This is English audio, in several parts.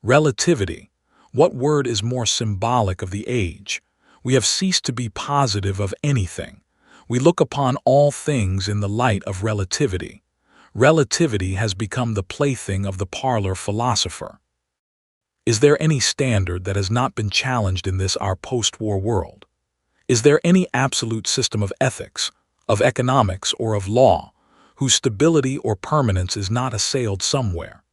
Relativity. What word is more symbolic of the age? We have ceased to be positive of anything. We look upon all things in the light of relativity. Relativity has become the plaything of the parlor philosopher. Is there any standard that has not been challenged in this our post-war world? Is there any absolute system of ethics, of economics, or of law, whose stability or permanence is not assailed somewhere?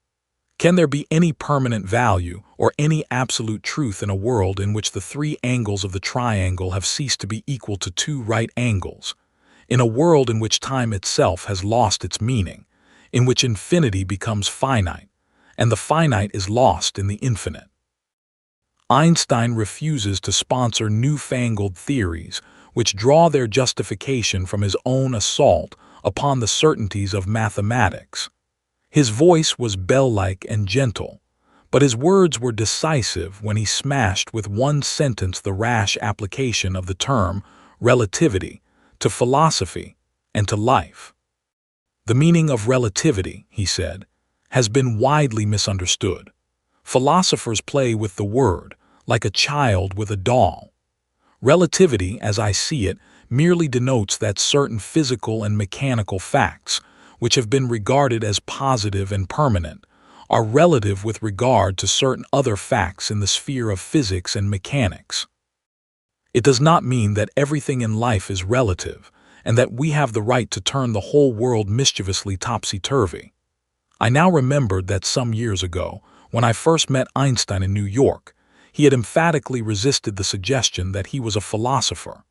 Can there be any permanent value or any absolute truth in a world in which the three angles of the triangle have ceased to be equal to two right angles? In a world in which time itself has lost its meaning, in which infinity becomes finite, and the finite is lost in the infinite? Einstein refuses to sponsor newfangled theories which draw their justification from his own assault upon the certainties of mathematics. His voice was bell-like and gentle, but his words were decisive when he smashed with one sentence the rash application of the term relativity to philosophy and to life. The meaning of relativity, he said, has been widely misunderstood. Philosophers play with the word, like a child with a doll. Relativity, as I see it, merely denotes that certain physical and mechanical facts, which have been regarded as positive and permanent, are relative with regard to certain other facts in the sphere of physics and mechanics. It does not mean that everything in life is relative, and that we have the right to turn the whole world mischievously topsy-turvy. I now remembered that some years ago, when I first met Einstein in New York, he had emphatically resisted the suggestion that he was a philosopher.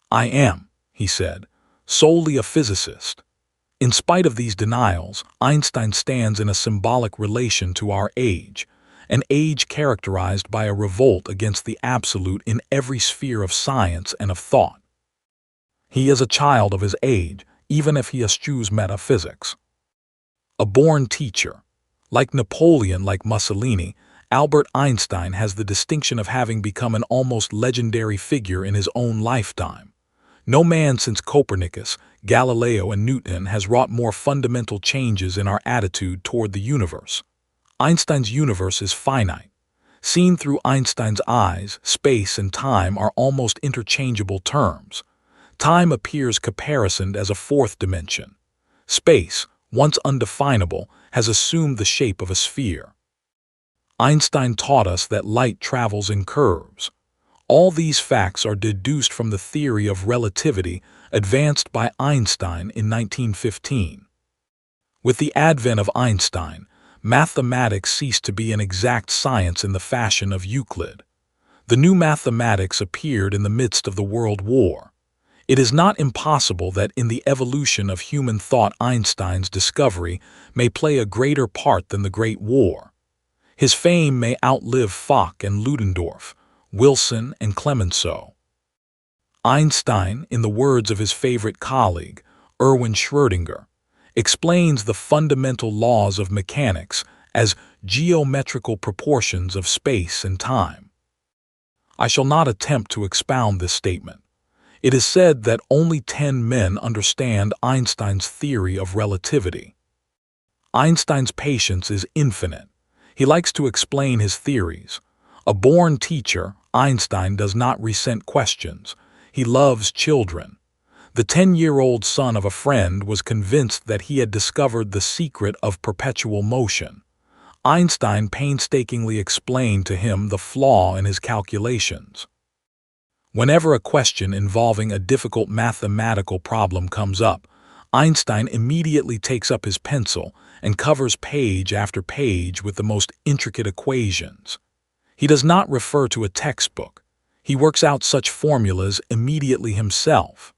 "I am," he said, "solely a physicist." In spite of these denials, Einstein stands in a symbolic relation to our age, an age characterized by a revolt against the absolute in every sphere of science and of thought. He is a child of his age, even if he eschews metaphysics. A born teacher. Like Napoleon, like Mussolini, Albert Einstein has the distinction of having become an almost legendary figure in his own lifetime. No man since Copernicus, Galileo, and Newton has wrought more fundamental changes in our attitude toward the universe. Einstein's universe is finite. Seen through Einstein's eyes, space and time are almost interchangeable terms. Time appears caparisoned as a fourth dimension. Space, once undefinable, has assumed the shape of a sphere. Einstein taught us that light travels in curves. All these facts are deduced from the theory of relativity advanced by Einstein in 1915. With the advent of Einstein, mathematics ceased to be an exact science in the fashion of Euclid. The new mathematics appeared in the midst of the World War. It is not impossible that in the evolution of human thought Einstein's discovery may play a greater part than the Great War. His fame may outlive Fock and Ludendorff, Wilson and Clemenceau. Einstein, in the words of his favorite colleague, Erwin Schrödinger, explains the fundamental laws of mechanics as geometrical proportions of space and time. I shall not attempt to expound this statement. It is said that only 10 men understand Einstein's theory of relativity. Einstein's patience is infinite. He likes to explain his theories. A born teacher, Einstein does not resent questions. He loves children. The 10-year-old son of a friend was convinced that he had discovered the secret of perpetual motion. Einstein painstakingly explained to him the flaw in his calculations. Whenever a question involving a difficult mathematical problem comes up, Einstein immediately takes up his pencil and covers page after page with the most intricate equations. He does not refer to a textbook. He works out such formulas immediately himself.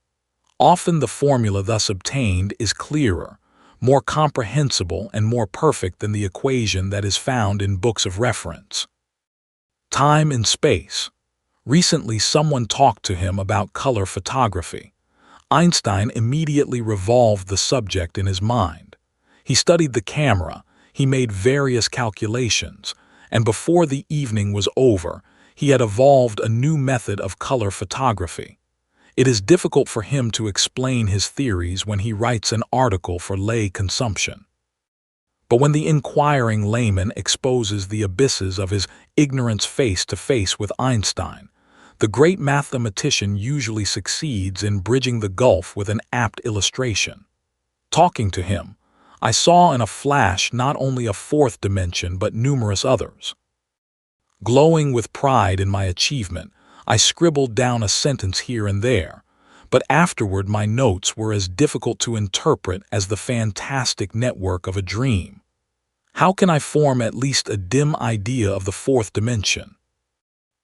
Often the formula thus obtained is clearer, more comprehensible, and more perfect than the equation that is found in books of reference. Time and space. Recently, someone talked to him about color photography. Einstein immediately revolved the subject in his mind. He studied the camera, he made various calculations, and before the evening was over, he had evolved a new method of color photography. It is difficult for him to explain his theories when he writes an article for lay consumption. But when the inquiring layman exposes the abysses of his ignorance face to face with Einstein, the great mathematician usually succeeds in bridging the gulf with an apt illustration. Talking to him, I saw in a flash not only a fourth dimension but numerous others. Glowing with pride in my achievement, I scribbled down a sentence here and there, but afterward my notes were as difficult to interpret as the fantastic network of a dream. How can I form at least a dim idea of the fourth dimension?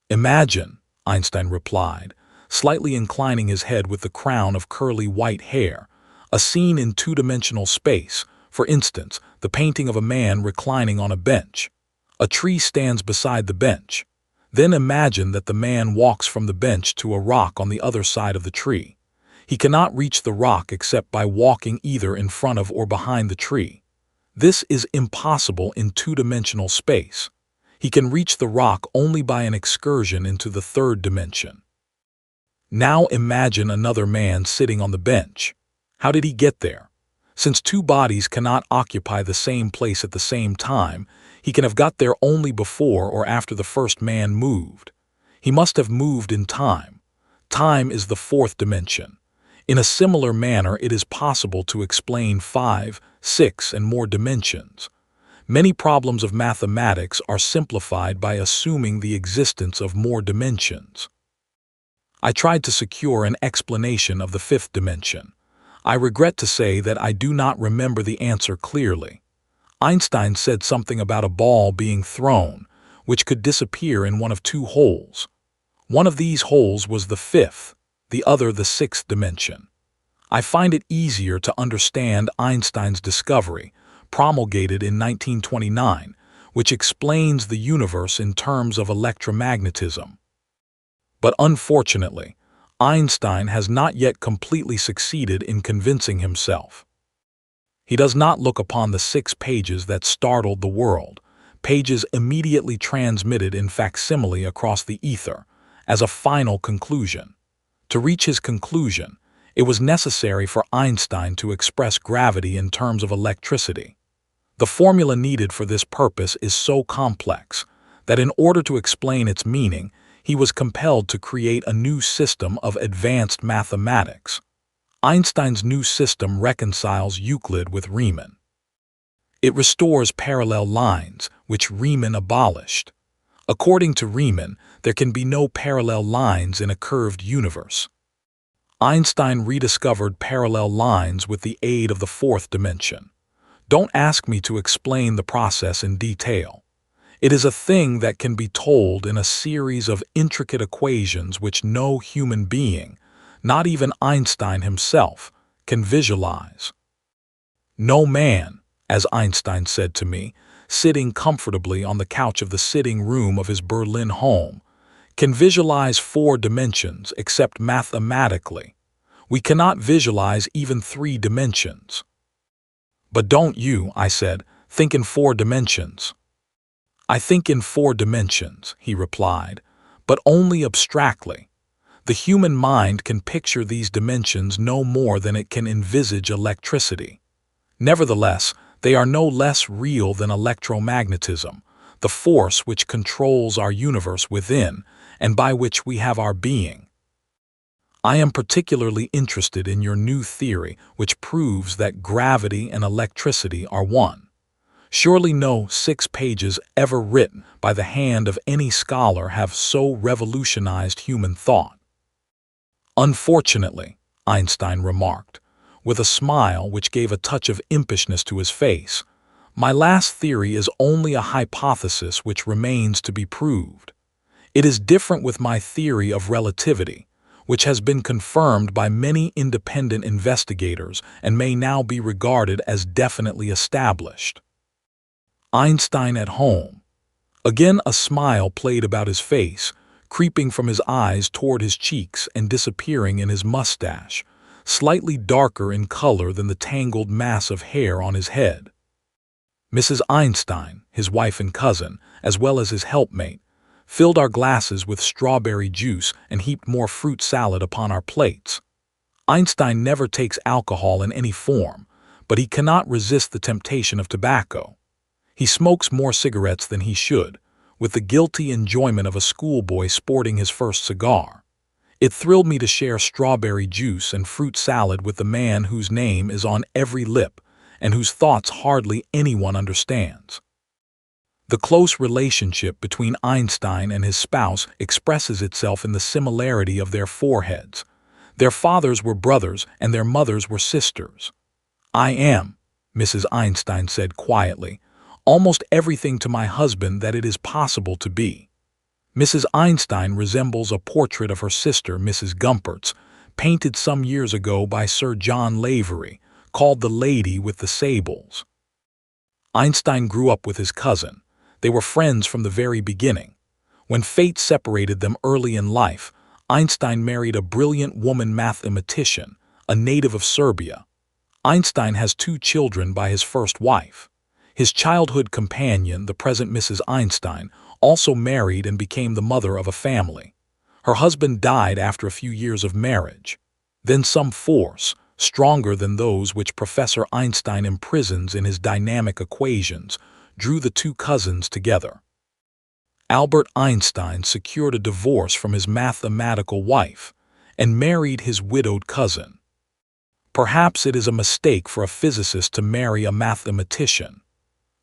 Imagine, Einstein replied, slightly inclining his head with the crown of curly white hair, a scene in two-dimensional space, for instance, the painting of a man reclining on a bench. A tree stands beside the bench. Then imagine that the man walks from the bench to a rock on the other side of the tree. He cannot reach the rock except by walking either in front of or behind the tree. This is impossible in two-dimensional space. He can reach the rock only by an excursion into the third dimension. Now imagine another man sitting on the bench. How did he get there? Since two bodies cannot occupy the same place at the same time, he can have got there only before or after the first man moved. He must have moved in time. Time is the fourth dimension. In a similar manner, it is possible to explain 5, 6, and more dimensions. Many problems of mathematics are simplified by assuming the existence of more dimensions. I tried to secure an explanation of the fifth dimension. I regret to say that I do not remember the answer clearly. Einstein said something about a ball being thrown, which could disappear in one of two holes. One of these holes was the fifth, the other the sixth dimension. I find it easier to understand Einstein's discovery, promulgated in 1929, which explains the universe in terms of electromagnetism. But unfortunately, Einstein has not yet completely succeeded in convincing himself. He does not look upon the 6 pages that startled the world, pages immediately transmitted in facsimile across the ether, as a final conclusion. To reach his conclusion, it was necessary for Einstein to express gravity in terms of electricity. The formula needed for this purpose is so complex that in order to explain its meaning, he was compelled to create a new system of advanced mathematics. Einstein's new system reconciles Euclid with Riemann. It restores parallel lines, which Riemann abolished. According to Riemann, there can be no parallel lines in a curved universe. Einstein rediscovered parallel lines with the aid of the fourth dimension. Don't ask me to explain the process in detail. It is a thing that can be told in a series of intricate equations which no human being, not even Einstein himself, can visualize. No man, as Einstein said to me, sitting comfortably on the couch of the sitting room of his Berlin home, can visualize 4 dimensions except mathematically. We cannot visualize even 3 dimensions. But don't you, I said, think in 4 dimensions? I think in 4 dimensions, he replied, but only abstractly. The human mind can picture these dimensions no more than it can envisage electricity. Nevertheless, they are no less real than electromagnetism, the force which controls our universe within and by which we have our being. I am particularly interested in your new theory which proves that gravity and electricity are one. Surely no 6 pages ever written by the hand of any scholar have so revolutionized human thought. Unfortunately, Einstein remarked, with a smile which gave a touch of impishness to his face, my last theory is only a hypothesis which remains to be proved. It is different with my theory of relativity, which has been confirmed by many independent investigators and may now be regarded as definitely established. Einstein at home. Again a smile played about his face, creeping from his eyes toward his cheeks and disappearing in his mustache, slightly darker in color than the tangled mass of hair on his head. Mrs. Einstein, his wife and cousin, as well as his helpmate, filled our glasses with strawberry juice and heaped more fruit salad upon our plates. Einstein never takes alcohol in any form, but he cannot resist the temptation of tobacco. He smokes more cigarettes than he should, with the guilty enjoyment of a schoolboy sporting his first cigar. It thrilled me to share strawberry juice and fruit salad with the man whose name is on every lip and whose thoughts hardly anyone understands. The close relationship between Einstein and his spouse expresses itself in the similarity of their foreheads. Their fathers were brothers and their mothers were sisters. "I am," Mrs. Einstein said quietly, "almost everything to my husband that it is possible to be." Mrs. Einstein resembles a portrait of her sister, Mrs. Gumpert's, painted some years ago by Sir John Lavery, called The Lady with the Sables. Einstein grew up with his cousin. They were friends from the very beginning. When fate separated them early in life, Einstein married a brilliant woman mathematician, a native of Serbia. Einstein has 2 children by his first wife. His childhood companion, the present Mrs. Einstein, also married and became the mother of a family. Her husband died after a few years of marriage. Then some force, stronger than those which Professor Einstein imprisons in his dynamic equations, drew the 2 cousins together. Albert Einstein secured a divorce from his mathematical wife and married his widowed cousin. Perhaps it is a mistake for a physicist to marry a mathematician.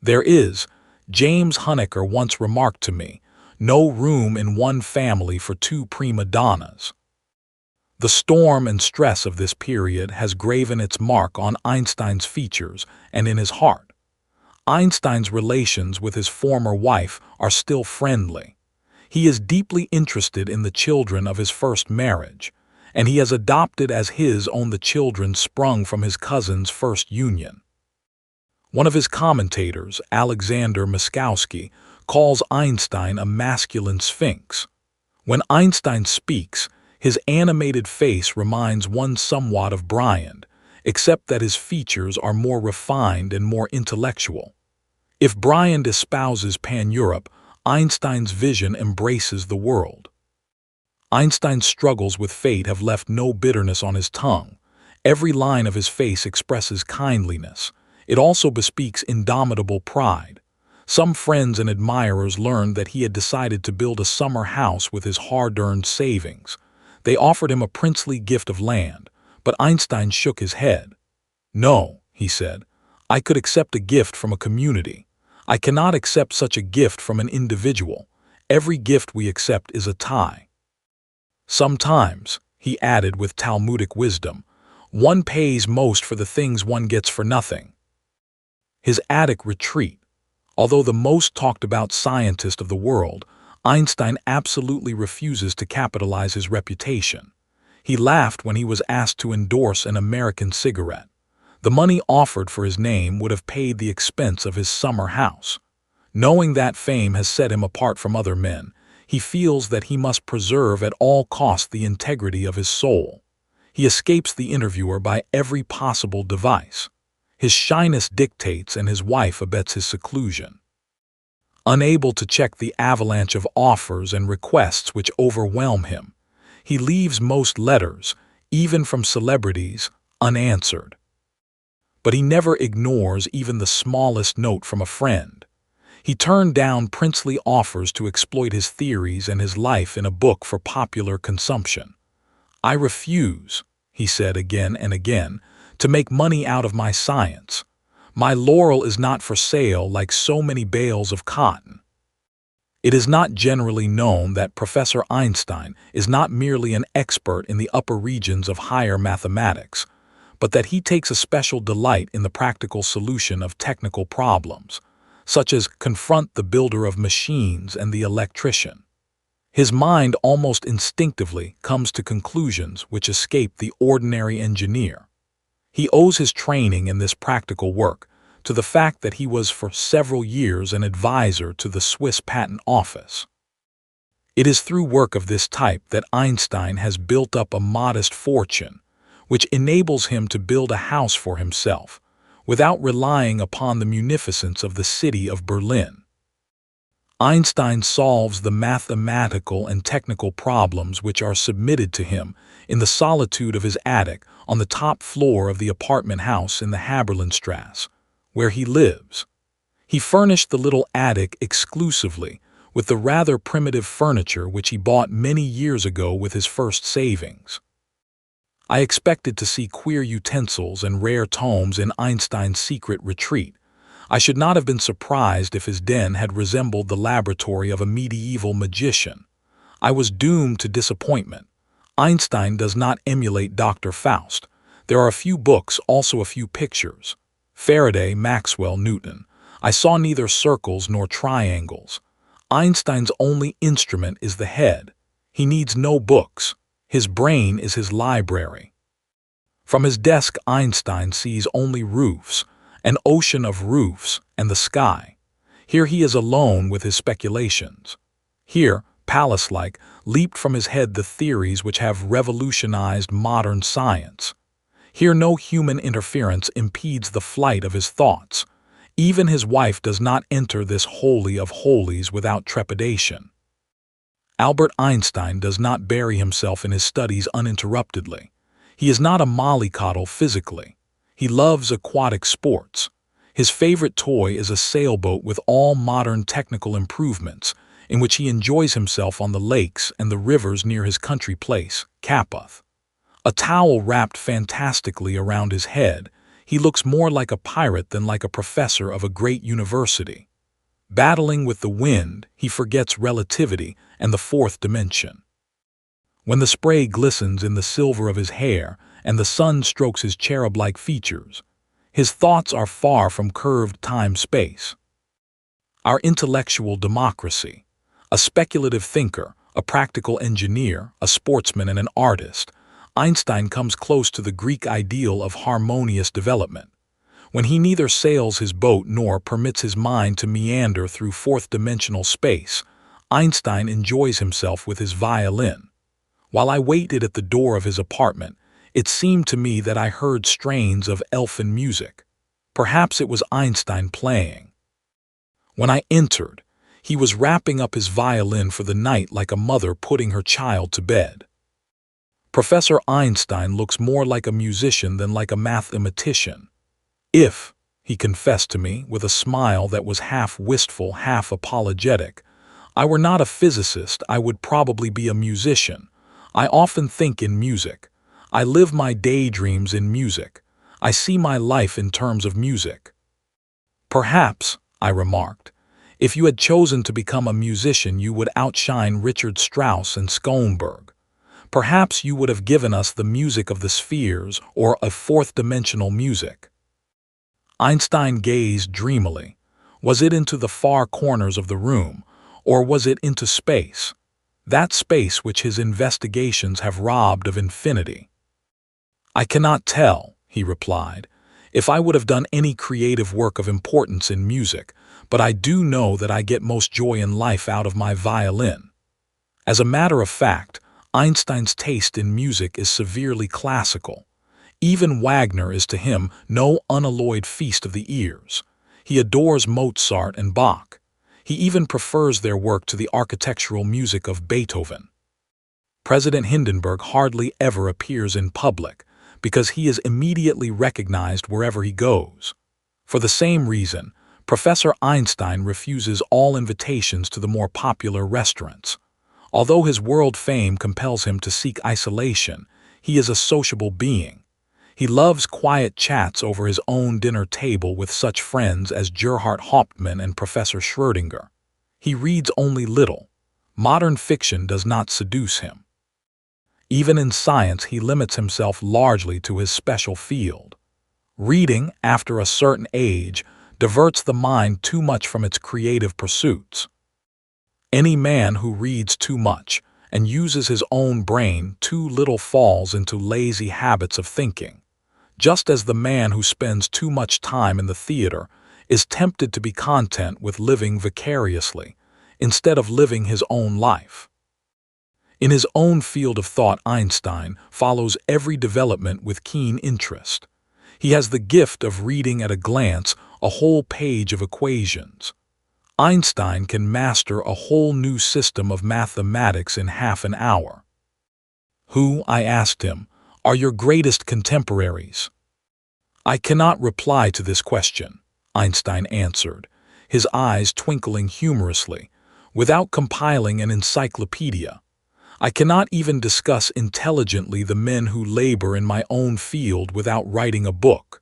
There is, James Honecker once remarked to me, no room in one family for 2 prima donnas. The storm and stress of this period has graven its mark on Einstein's features and in his heart. Einstein's relations with his former wife are still friendly. He is deeply interested in the children of his first marriage, and he has adopted as his own the children sprung from his cousin's first union. One of his commentators, Alexander Miskowski, calls Einstein a masculine sphinx. When Einstein speaks, his animated face reminds one somewhat of Bryant, except that his features are more refined and more intellectual. If Bryant espouses Pan-Europe, Einstein's vision embraces the world. Einstein's struggles with fate have left no bitterness on his tongue. Every line of his face expresses kindliness. It also bespeaks indomitable pride. Some friends and admirers learned that he had decided to build a summer house with his hard-earned savings. They offered him a princely gift of land, but Einstein shook his head. "No," he said, "I could accept a gift from a community. I cannot accept such a gift from an individual. Every gift we accept is a tie." Sometimes, he added with Talmudic wisdom, one pays most for the things one gets for nothing. His attic retreat. Although the most talked about scientist of the world, Einstein absolutely refuses to capitalize his reputation. He laughed when he was asked to endorse an American cigarette. The money offered for his name would have paid the expense of his summer house. Knowing that fame has set him apart from other men, he feels that he must preserve at all costs the integrity of his soul. He escapes the interviewer by every possible device. His shyness dictates and his wife abets his seclusion. Unable to check the avalanche of offers and requests which overwhelm him, he leaves most letters, even from celebrities, unanswered. But he never ignores even the smallest note from a friend. He turned down princely offers to exploit his theories and his life in a book for popular consumption. "I refuse," he said again and again, "to make money out of my science. My laurel is not for sale like so many bales of cotton." It is not generally known that Professor Einstein is not merely an expert in the upper regions of higher mathematics, but that he takes a special delight in the practical solution of technical problems, such as confront the builder of machines and the electrician. His mind almost instinctively comes to conclusions which escape the ordinary engineer. He owes his training in this practical work to the fact that he was for several years an advisor to the Swiss Patent Office. It is through work of this type that Einstein has built up a modest fortune, which enables him to build a house for himself, without relying upon the munificence of the city of Berlin. Einstein solves the mathematical and technical problems which are submitted to him in the solitude of his attic on the top floor of the apartment house in the Haberlandstrasse, where he lives. He furnished the little attic exclusively with the rather primitive furniture which he bought many years ago with his first savings. I expected to see queer utensils and rare tomes in Einstein's secret retreat. I should not have been surprised if his den had resembled the laboratory of a medieval magician. I was doomed to disappointment. Einstein does not emulate Dr. Faust. There are a few books, also a few pictures. Faraday, Maxwell, Newton. I saw neither circles nor triangles. Einstein's only instrument is the head. He needs no books. His brain is his library. From his desk, Einstein sees only roofs, an ocean of roofs, and the sky. Here he is alone with his speculations. Here, palace-like, leaped from his head the theories which have revolutionized modern science. Here no human interference impedes the flight of his thoughts. Even his wife does not enter this holy of holies without trepidation. Albert Einstein does not bury himself in his studies uninterruptedly. He is not a mollycoddle physically. He loves aquatic sports. His favorite toy is a sailboat with all modern technical improvements, in which he enjoys himself on the lakes and the rivers near his country place, Kaputh. A towel wrapped fantastically around his head, he looks more like a pirate than like a professor of a great university. Battling with the wind, he forgets relativity and the fourth dimension. When the spray glistens in the silver of his hair and the sun strokes his cherub-like features, his thoughts are far from curved time-space. Our intellectual democracy, a speculative thinker, a practical engineer, a sportsman, and an artist, Einstein comes close to the Greek ideal of harmonious development. When he neither sails his boat nor permits his mind to meander through fourth-dimensional space, Einstein enjoys himself with his violin. While I waited at the door of his apartment, it seemed to me that I heard strains of elfin music. Perhaps it was Einstein playing. When I entered, he was wrapping up his violin for the night like a mother putting her child to bed. Professor Einstein looks more like a musician than like a mathematician. If, he confessed to me with a smile that was half wistful, half apologetic, I were not a physicist, I would probably be a musician. I often think in music. I live my daydreams in music. I see my life in terms of music. Perhaps, I remarked, if you had chosen to become a musician, you would outshine Richard Strauss and Schoenberg. Perhaps you would have given us the music of the spheres or a fourth-dimensional music. Einstein gazed dreamily. Was it into the far corners of the room, or was it into space? That space which his investigations have robbed of infinity. I cannot tell, he replied, if I would have done any creative work of importance in music, but I do know that I get most joy in life out of my violin. As a matter of fact, Einstein's taste in music is severely classical. Even Wagner is to him no unalloyed feast of the ears. He adores Mozart and Bach. He even prefers their work to the architectural music of Beethoven. President Hindenburg hardly ever appears in public because he is immediately recognized wherever he goes. For the same reason, Professor Einstein refuses all invitations to the more popular restaurants. Although his world fame compels him to seek isolation, he is a sociable being. He loves quiet chats over his own dinner table with such friends as Gerhard Hauptmann and Professor Schrödinger. He reads only little. Modern fiction does not seduce him. Even in science, he limits himself largely to his special field. Reading, after a certain age, diverts the mind too much from its creative pursuits. Any man who reads too much and uses his own brain too little falls into lazy habits of thinking, just as the man who spends too much time in the theater is tempted to be content with living vicariously, instead of living his own life. In his own field of thought, Einstein follows every development with keen interest. He has the gift of reading at a glance a whole page of equations. Einstein can master a whole new system of mathematics in half an hour. Who, I asked him, are your greatest contemporaries? I cannot reply to this question, Einstein answered. his eyes twinkling humorously, "without compiling an encyclopedia. I cannot even discuss intelligently the men who labor in my own field without writing a book.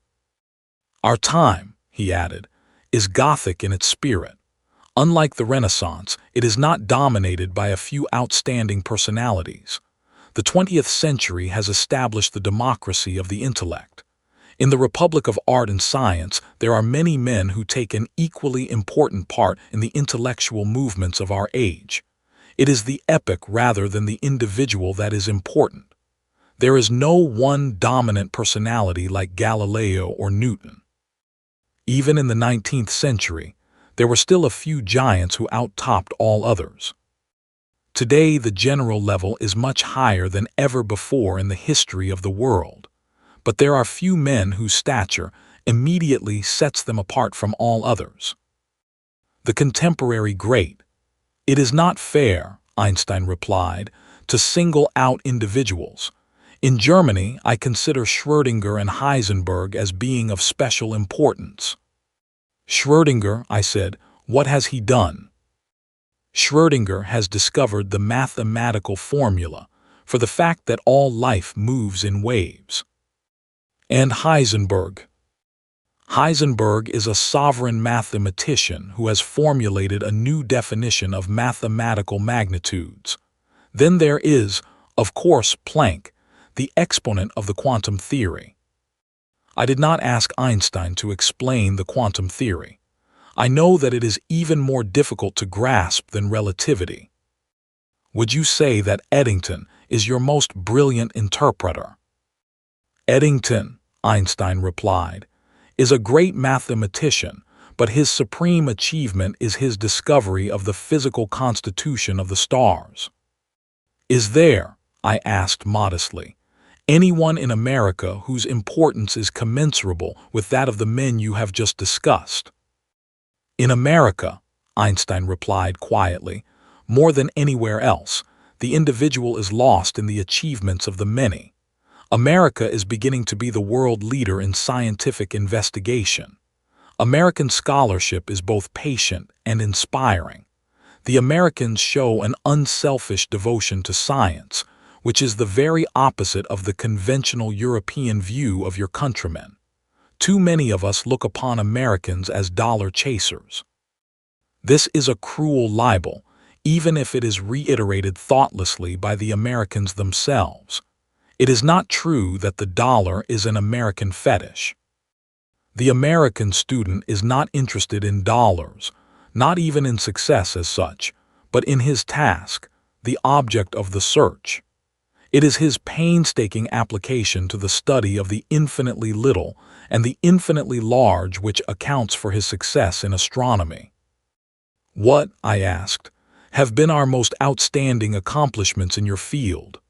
Our time," he added, "is Gothic in its spirit. Unlike the Renaissance, it is not dominated by a few outstanding personalities. The 20th century has established the democracy of the intellect. In the Republic of Art and Science, there are many men who take an equally important part in the intellectual movements of our age. It is the epoch rather than the individual that is important. There is no one dominant personality like Galileo or Newton. Even in the 19th century, there were still a few giants who outtopped all others. Today, the general level is much higher than ever before in the history of the world, but there are few men whose stature immediately sets them apart from all others. The contemporary great. It is not fair, Einstein replied, to single out individuals. In Germany, I consider Schrödinger and Heisenberg as being of special importance. Schrödinger, I said, what has he done? Schrödinger has discovered the mathematical formula for the fact that all life moves in waves. And Heisenberg. Heisenberg is a sovereign mathematician who has formulated a new definition of mathematical magnitudes. Then there is, of course, Planck, the exponent of the quantum theory. I did not ask Einstein to explain the quantum theory. I know that it is even more difficult to grasp than relativity. Would you say that Eddington is your most brilliant interpreter? Eddington, Einstein replied, is a great mathematician, but his supreme achievement is his discovery of the physical constitution of the stars. Is there, I asked modestly, anyone in America whose importance is commensurable with that of the men you have just discussed? In America, Einstein replied quietly, more than anywhere else, the individual is lost in the achievements of the many. America is beginning to be the world leader in scientific investigation. American scholarship is both patient and inspiring. The Americans show an unselfish devotion to science, which is the very opposite of the conventional European view of your countrymen. Too many of us look upon Americans as dollar chasers. This is a cruel libel, even if it is reiterated thoughtlessly by the Americans themselves. It is not true that the dollar is an American fetish. The American student is not interested in dollars, not even in success as such, but in his task, the object of the search. It is his painstaking application to the study of the infinitely little and the infinitely large which accounts for his success in astronomy. What, I asked, have been our most outstanding accomplishments in your field?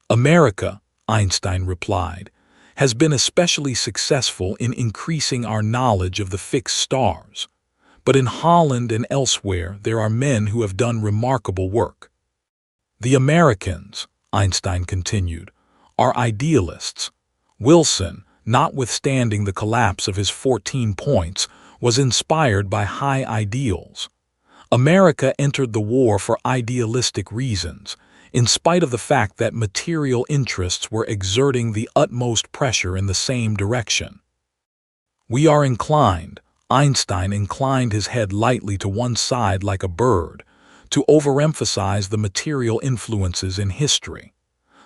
America, Einstein replied, has been especially successful in increasing our knowledge of the fixed stars. But in Holland and elsewhere there are men who have done remarkable work. The Americans, Einstein continued, are idealists. Wilson, notwithstanding the collapse of his 14 points, was inspired by high ideals. America entered the war for idealistic reasons, in spite of the fact that material interests were exerting the utmost pressure in the same direction. We are inclined, Einstein inclined his head lightly to one side like a bird, to overemphasize the material influences in history.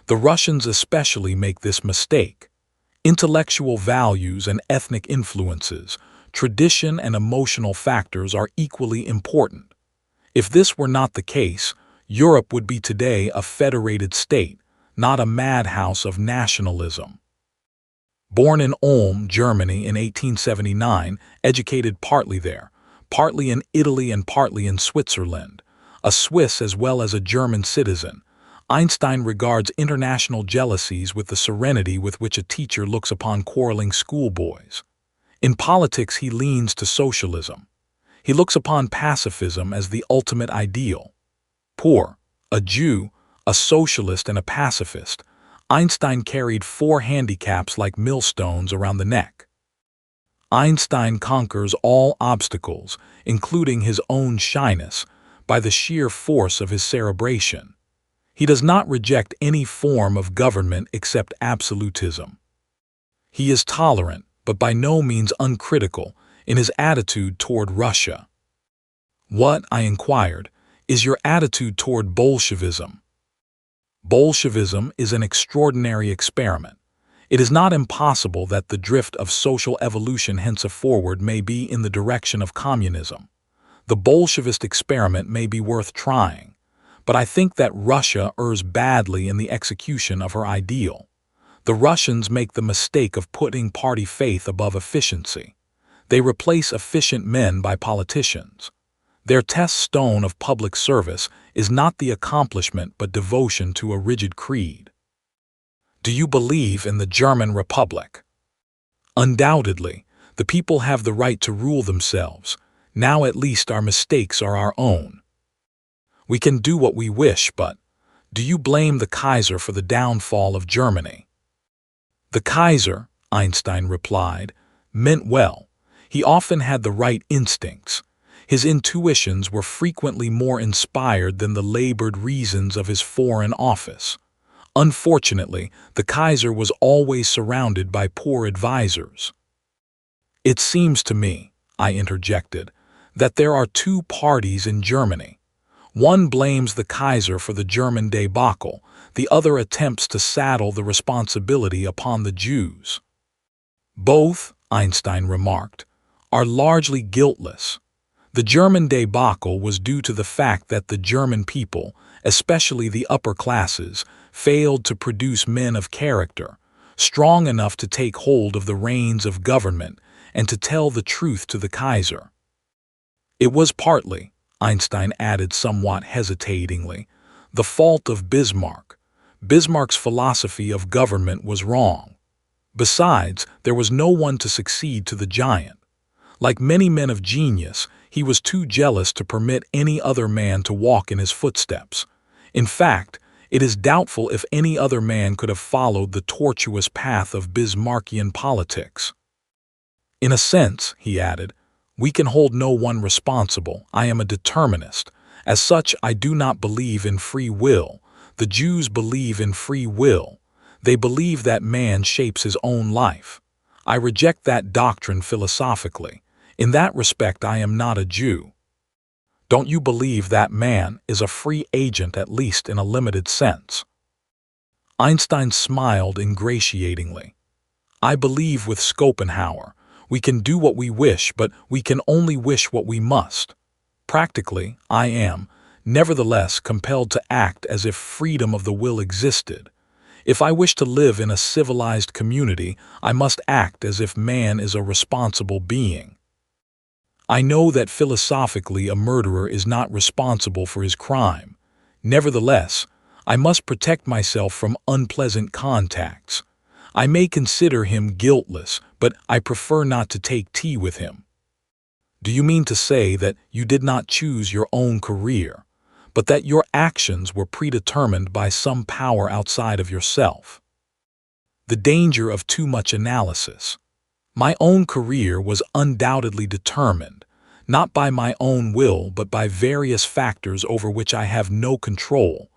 The Russians especially make this mistake. Intellectual values and ethnic influences, tradition and emotional factors are equally important. If this were not the case, Europe would be today a federated state, not a madhouse of nationalism. Born in Ulm, Germany in 1879, educated partly there, partly in Italy and partly in Switzerland, a Swiss as well as a German citizen, Einstein regards international jealousies with the serenity with which a teacher looks upon quarreling schoolboys. In politics he leans to socialism. He looks upon pacifism as the ultimate ideal. Poor, a Jew, a socialist and a pacifist, Einstein carried 4 handicaps like millstones around the neck. Einstein conquers all obstacles, including his own shyness, by the sheer force of his cerebration. He does not reject any form of government except absolutism. He is tolerant, but by no means uncritical, in his attitude toward Russia. What, I inquired, is your attitude toward Bolshevism? Bolshevism is an extraordinary experiment. It is not impossible that the drift of social evolution henceforward may be in the direction of communism. The Bolshevist experiment may be worth trying, but I think that Russia errs badly in the execution of her ideal. The Russians make the mistake of putting party faith above efficiency. They replace efficient men by politicians. Their test stone of public service is not the accomplishment but devotion to a rigid creed. Do you believe in the German Republic? Undoubtedly, the people have the right to rule themselves. Now at least our mistakes are our own. We can do what we wish, but do you blame the Kaiser for the downfall of Germany? The Kaiser, Einstein replied, meant well. He often had the right instincts. His intuitions were frequently more inspired than the labored reasons of his foreign office. Unfortunately, the Kaiser was always surrounded by poor advisors. It seems to me, I interjected, that there are two parties in Germany. One blames the Kaiser for the German debacle, the other attempts to saddle the responsibility upon the Jews. Both, Einstein remarked, are largely guiltless. The German debacle was due to the fact that the German people, especially the upper classes, failed to produce men of character, strong enough to take hold of the reins of government and to tell the truth to the Kaiser. It was partly, Einstein added somewhat hesitatingly, the fault of Bismarck. Bismarck's philosophy of government was wrong. Besides, there was no one to succeed to the giant. Like many men of genius, he was too jealous to permit any other man to walk in his footsteps. In fact, it is doubtful if any other man could have followed the tortuous path of Bismarckian politics. In a sense, he added, we can hold no one responsible. I am a determinist. As such, I do not believe in free will. The Jews believe in free will. They believe that man shapes his own life. I reject that doctrine philosophically. In that respect, I am not a Jew. Don't you believe that man is a free agent, at least in a limited sense? Einstein smiled ingratiatingly. I believe with Schopenhauer. We can do what we wish, but we can only wish what we must. Practically, I am, nevertheless, compelled to act as if freedom of the will existed. If I wish to live in a civilized community, I must act as if man is a responsible being. I know that philosophically a murderer is not responsible for his crime. Nevertheless, I must protect myself from unpleasant contacts. I may consider him guiltless, but I prefer not to take tea with him. Do you mean to say that you did not choose your own career, but that your actions were predetermined by some power outside of yourself? The danger of too much analysis. My own career was undoubtedly determined, not by my own will but by various factors over which I have no control,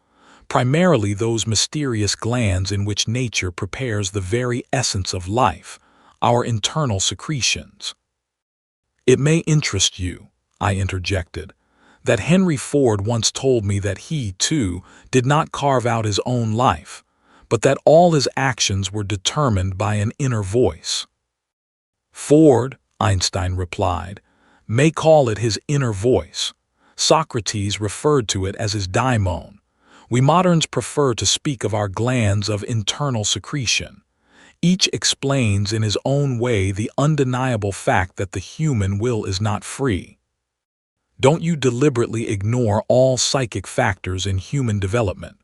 primarily those mysterious glands in which nature prepares the very essence of life, our internal secretions. It may interest you, I interjected, that Henry Ford once told me that he, too, did not carve out his own life, but that all his actions were determined by an inner voice. Ford, Einstein replied, may call it his inner voice. Socrates referred to it as his daimon. We moderns prefer to speak of our glands of internal secretion. Each explains in his own way the undeniable fact that the human will is not free. Don't you deliberately ignore all psychic factors in human development?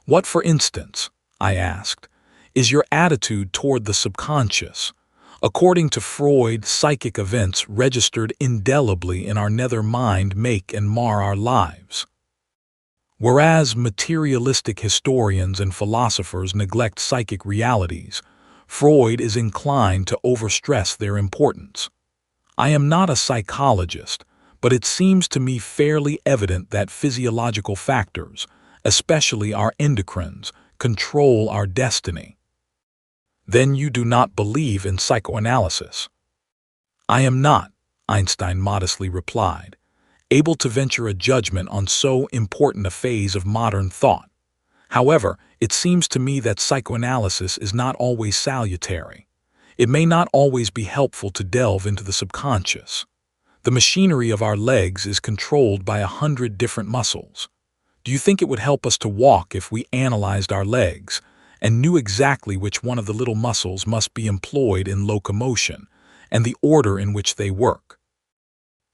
What, for instance, I asked, is your attitude toward the subconscious? According to Freud, psychic events registered indelibly in our nether mind make and mar our lives. Whereas materialistic historians and philosophers neglect psychic realities, Freud is inclined to overstress their importance. I am not a psychologist, but it seems to me fairly evident that physiological factors, especially our endocrines, control our destiny. Then you do not believe in psychoanalysis. I am not, Einstein modestly replied, able to venture a judgment on so important a phase of modern thought. However, it seems to me that psychoanalysis is not always salutary. It may not always be helpful to delve into the subconscious. The machinery of our legs is controlled by 100 different muscles. Do you think it would help us to walk if we analyzed our legs and knew exactly which one of the little muscles must be employed in locomotion and the order in which they work?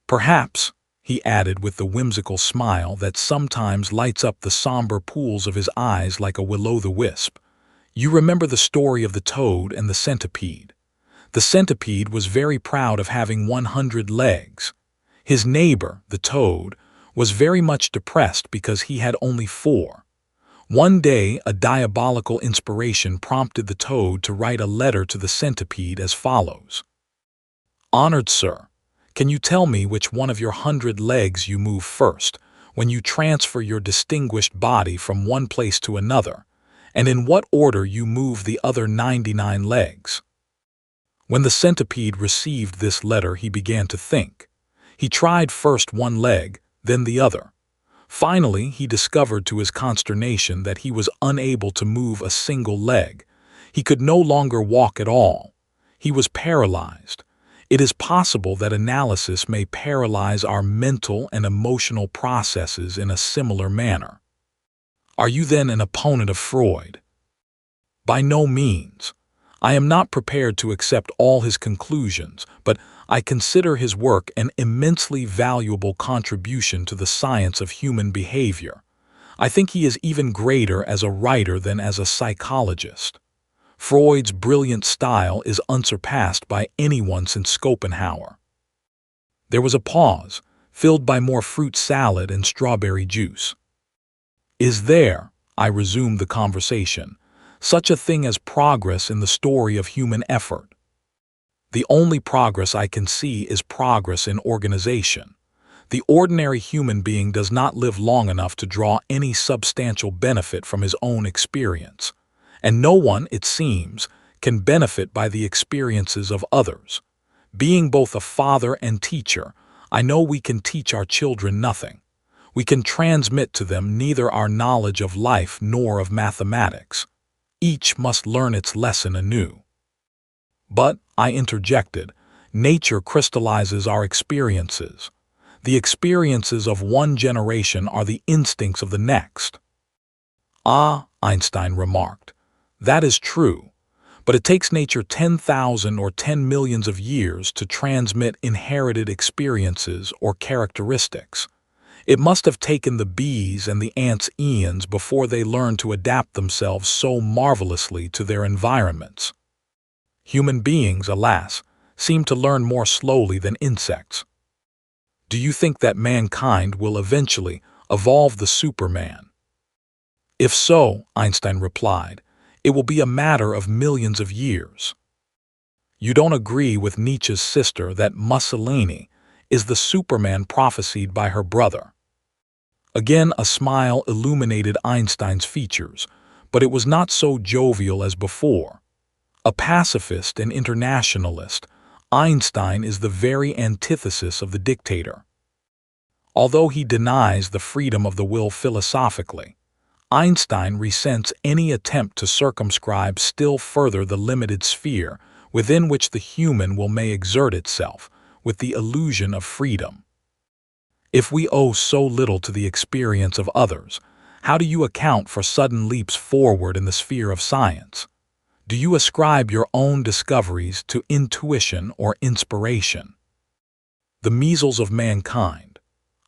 Perhaps, he added with the whimsical smile that sometimes lights up the somber pools of his eyes like a will-o'-the-wisp, you remember the story of the toad and the centipede. The centipede was very proud of having 100 legs. His neighbor, the toad, was very much depressed because he had only 4. One day, a diabolical inspiration prompted the toad to write a letter to the centipede as follows. Honored Sir, can you tell me which one of your 100 legs you move first when you transfer your distinguished body from one place to another, and in what order you move the other 99 legs? When the centipede received this letter, he began to think. He tried first one leg, then the other. Finally, he discovered to his consternation that he was unable to move a single leg. He could no longer walk at all. He was paralyzed. It is possible that analysis may paralyze our mental and emotional processes in a similar manner. Are you then an opponent of Freud? By no means. I am not prepared to accept all his conclusions, but I consider his work an immensely valuable contribution to the science of human behavior. I think he is even greater as a writer than as a psychologist. Freud's brilliant style is unsurpassed by anyone since Schopenhauer. There was a pause, filled by more fruit salad and strawberry juice. Is there, I resumed the conversation, such a thing as progress in the story of human effort? The only progress I can see is progress in organization. The ordinary human being does not live long enough to draw any substantial benefit from his own experience. And no one, it seems, can benefit by the experiences of others. Being both a father and teacher, I know we can teach our children nothing. We can transmit to them neither our knowledge of life nor of mathematics. Each must learn its lesson anew. But, I interjected, nature crystallizes our experiences. The experiences of one generation are the instincts of the next. Ah, Einstein remarked. That is true, but it takes nature 10,000 or 10 millions of years to transmit inherited experiences or characteristics. It must have taken the bees and the ants eons before they learned to adapt themselves so marvelously to their environments. Human beings, alas, seem to learn more slowly than insects. Do you think that mankind will eventually evolve the Superman? If so, Einstein replied, it will be a matter of millions of years. You don't agree with Nietzsche's sister that Mussolini is the Superman prophesied by her brother. Again, a smile illuminated Einstein's features, but it was not so jovial as before. A pacifist and internationalist, Einstein is the very antithesis of the dictator. Although he denies the freedom of the will philosophically, Einstein resents any attempt to circumscribe still further the limited sphere within which the human will may exert itself with the illusion of freedom. If we owe so little to the experience of others, how do you account for sudden leaps forward in the sphere of science? Do you ascribe your own discoveries to intuition or inspiration? The measles of mankind.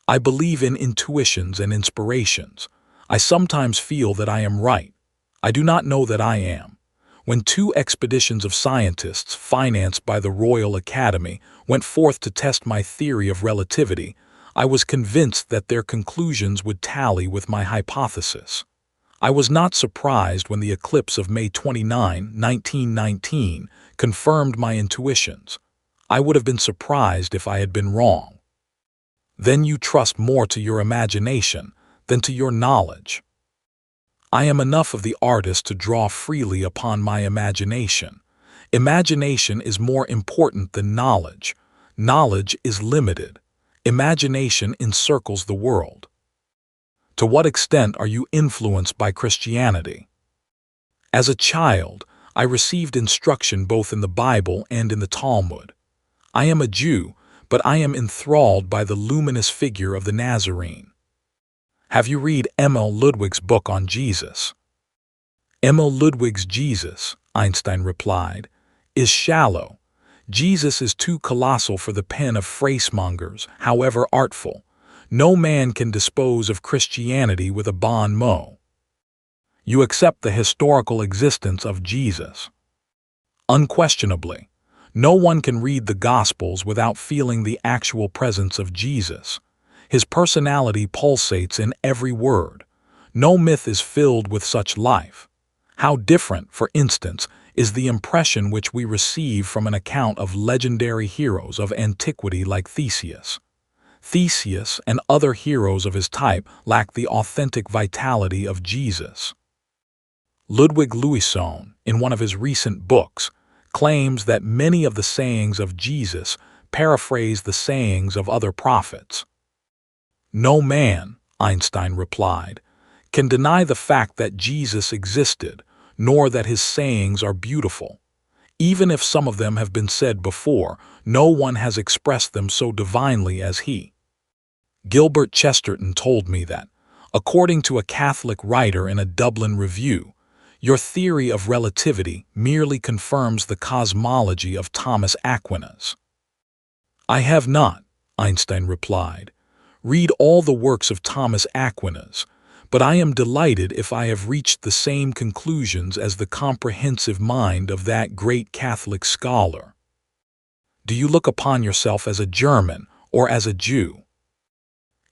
I believe in intuitions and inspirations. I sometimes feel that I am right. I do not know that I am. When 2 expeditions of scientists financed by the Royal Academy went forth to test my theory of relativity, I was convinced that their conclusions would tally with my hypothesis. I was not surprised when the eclipse of May 29, 1919, confirmed my intuitions. I would have been surprised if I had been wrong. Then you trust more to your imagination than to your knowledge. I am enough of the artist to draw freely upon my imagination. Imagination is more important than knowledge. Knowledge is limited. Imagination encircles the world. To what extent are you influenced by Christianity? As a child, I received instruction both in the Bible and in the Talmud. I am a Jew, but I am enthralled by the luminous figure of the Nazarene. Have you read Emil Ludwig's book on Jesus? Emil Ludwig's Jesus, Einstein replied, is shallow. Jesus is too colossal for the pen of phrasemongers, however artful. No man can dispose of Christianity with a bon mot. You accept the historical existence of Jesus. Unquestionably, no one can read the Gospels without feeling the actual presence of Jesus. His personality pulsates in every word. No myth is filled with such life. How different, for instance, is the impression which we receive from an account of legendary heroes of antiquity like Theseus. Theseus and other heroes of his type lack the authentic vitality of Jesus. Ludwig Louison, in one of his recent books, claims that many of the sayings of Jesus paraphrase the sayings of other prophets. No man, Einstein replied, can deny the fact that Jesus existed, nor that his sayings are beautiful. Even if some of them have been said before, no one has expressed them so divinely as he. Gilbert Chesterton told me that, according to a Catholic writer in a Dublin review, your theory of relativity merely confirms the cosmology of Thomas Aquinas. I have not, Einstein replied. Read all the works of Thomas Aquinas, but I am delighted if I have reached the same conclusions as the comprehensive mind of that great Catholic scholar. Do you look upon yourself as a German or as a Jew?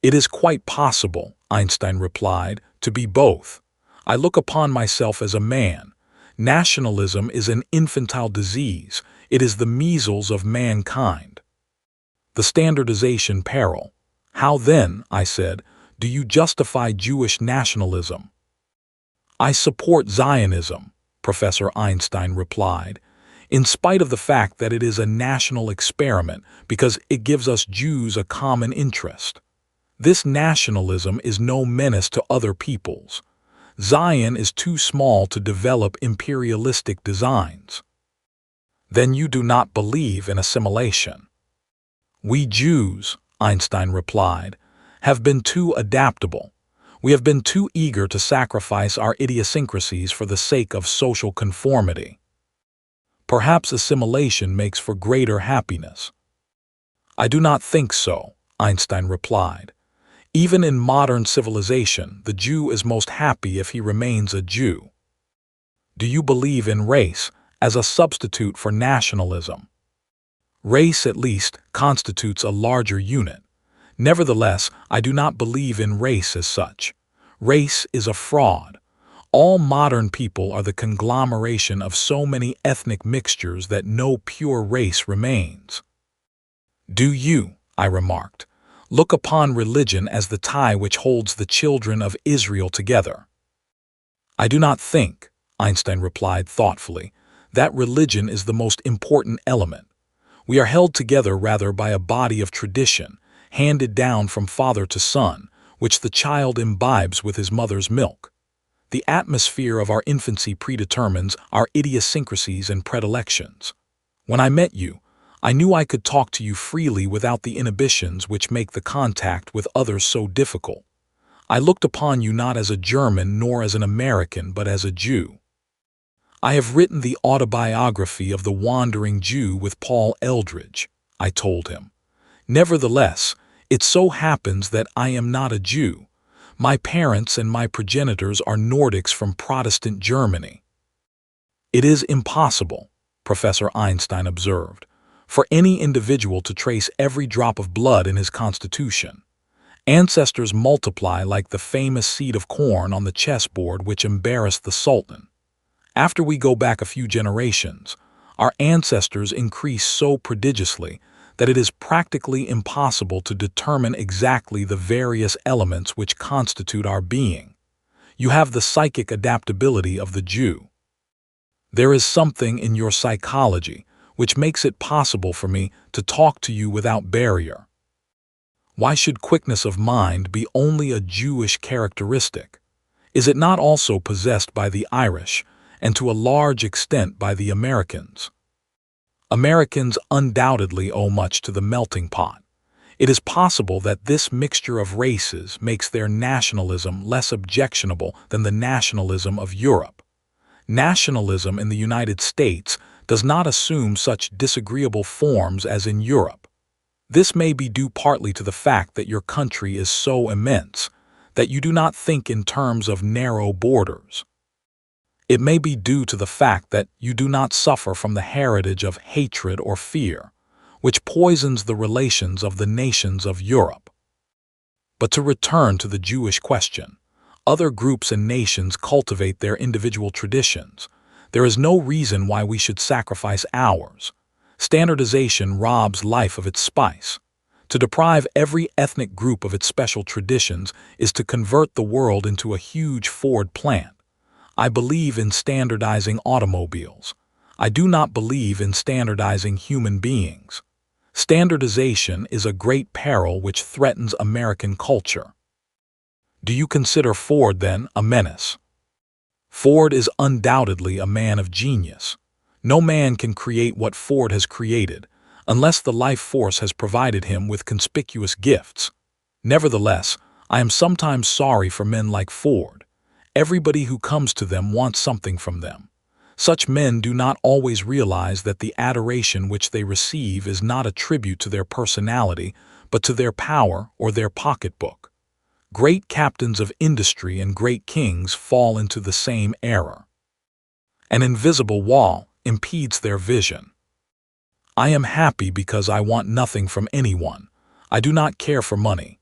It is quite possible, Einstein replied, to be both. I look upon myself as a man. Nationalism is an infantile disease. It is the measles of mankind. The standardization peril. How then, I said, do you justify Jewish nationalism? I support Zionism, Professor Einstein replied, in spite of the fact that it is a national experiment because it gives us Jews a common interest. This nationalism is no menace to other peoples. Zion is too small to develop imperialistic designs. Then you do not believe in assimilation. We Jews, Einstein replied, have been too adaptable. We have been too eager to sacrifice our idiosyncrasies for the sake of social conformity. Perhaps assimilation makes for greater happiness. I do not think so, Einstein replied. Even in modern civilization, the Jew is most happy if he remains a Jew. Do you believe in race as a substitute for nationalism? Race, at least, constitutes a larger unit. Nevertheless, I do not believe in race as such. Race is a fraud. All modern people are the conglomeration of so many ethnic mixtures that no pure race remains. Do you, I remarked, look upon religion as the tie which holds the children of Israel together? I do not think, Einstein replied thoughtfully, that religion is the most important element. We are held together rather by a body of tradition, handed down from father to son, which the child imbibes with his mother's milk. The atmosphere of our infancy predetermines our idiosyncrasies and predilections. When I met you, I knew I could talk to you freely without the inhibitions which make the contact with others so difficult. I looked upon you not as a German nor as an American, but as a Jew. I have written the autobiography of the Wandering Jew with Paul Eldridge, I told him. Nevertheless, it so happens that I am not a Jew. My parents and my progenitors are Nordics from Protestant Germany. It is impossible, Professor Einstein observed, for any individual to trace every drop of blood in his constitution. Ancestors multiply like the famous seed of corn on the chessboard which embarrassed the Sultan. After we go back a few generations, our ancestors increase so prodigiously that it is practically impossible to determine exactly the various elements which constitute our being. You have the psychic adaptability of the Jew. There is something in your psychology which makes it possible for me to talk to you without barrier. Why should quickness of mind be only a Jewish characteristic? Is it not also possessed by the Irish, and to a large extent by the Americans? Americans undoubtedly owe much to the melting pot. It is possible that this mixture of races makes their nationalism less objectionable than the nationalism of Europe. Nationalism in the United States does not assume such disagreeable forms as in Europe. This may be due partly to the fact that your country is so immense that you do not think in terms of narrow borders. It may be due to the fact that you do not suffer from the heritage of hatred or fear, which poisons the relations of the nations of Europe. But to return to the Jewish question, other groups and nations cultivate their individual traditions. There is no reason why we should sacrifice ours. Standardization robs life of its spice. To deprive every ethnic group of its special traditions is to convert the world into a huge Ford plant. I believe in standardizing automobiles. I do not believe in standardizing human beings. Standardization is a great peril which threatens American culture. Do you consider Ford, then, a menace? Ford is undoubtedly a man of genius. No man can create what Ford has created, unless the life force has provided him with conspicuous gifts. Nevertheless, I am sometimes sorry for men like Ford. Everybody who comes to them wants something from them. Such men do not always realize that the adoration which they receive is not a tribute to their personality, but to their power or their pocketbook. Great captains of industry and great kings fall into the same error. An invisible wall impedes their vision. I am happy because I want nothing from anyone. I do not care for money.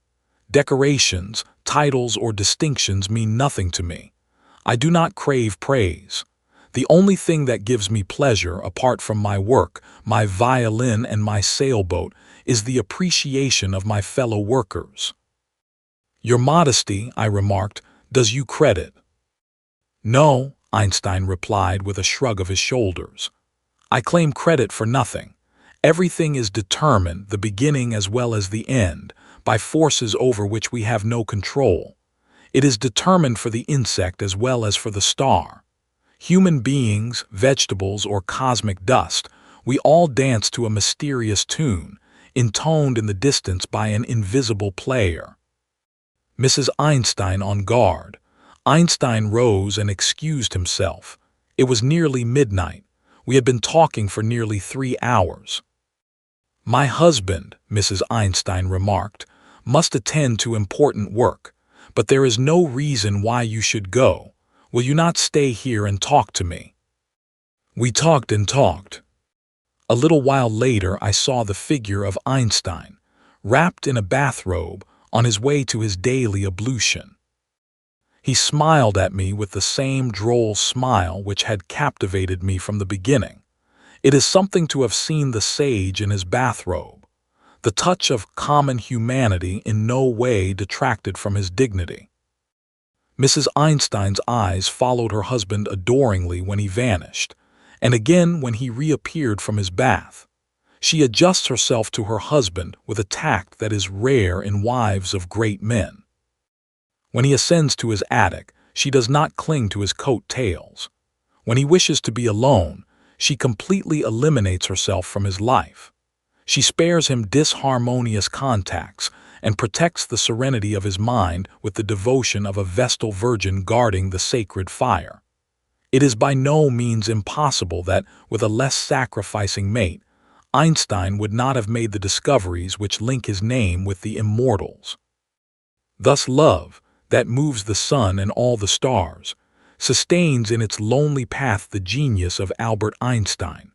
Decorations, titles, or distinctions mean nothing to me. I do not crave praise. The only thing that gives me pleasure, apart from my work, my violin, and my sailboat, is the appreciation of my fellow workers. Your modesty, I remarked, does you credit. No, Einstein replied with a shrug of his shoulders. I claim credit for nothing. Everything is determined, the beginning as well as the end, by forces over which we have no control. It is determined for the insect as well as for the star. Human beings, vegetables, or cosmic dust, we all dance to a mysterious tune, intoned in the distance by an invisible player. Mrs. Einstein on guard. Einstein rose and excused himself. It was nearly midnight. We had been talking for nearly 3 hours. My husband, Mrs. Einstein remarked, must attend to important work, but there is no reason why you should go. Will you not stay here and talk to me? We talked and talked. A little while later I saw the figure of Einstein, wrapped in a bathrobe, on his way to his daily ablution. He smiled at me with the same droll smile which had captivated me from the beginning. It is something to have seen the sage in his bathrobe. The touch of common humanity in no way detracted from his dignity. Mrs. Einstein's eyes followed her husband adoringly when he vanished, and again when he reappeared from his bath. She adjusts herself to her husband with a tact that is rare in wives of great men. When he ascends to his attic, she does not cling to his coat tails. When he wishes to be alone, she completely eliminates herself from his life. She spares him disharmonious contacts and protects the serenity of his mind with the devotion of a Vestal virgin guarding the sacred fire. It is by no means impossible that, with a less sacrificing mate, Einstein would not have made the discoveries which link his name with the immortals. Thus love, that moves the sun and all the stars, sustains in its lonely path the genius of Albert Einstein.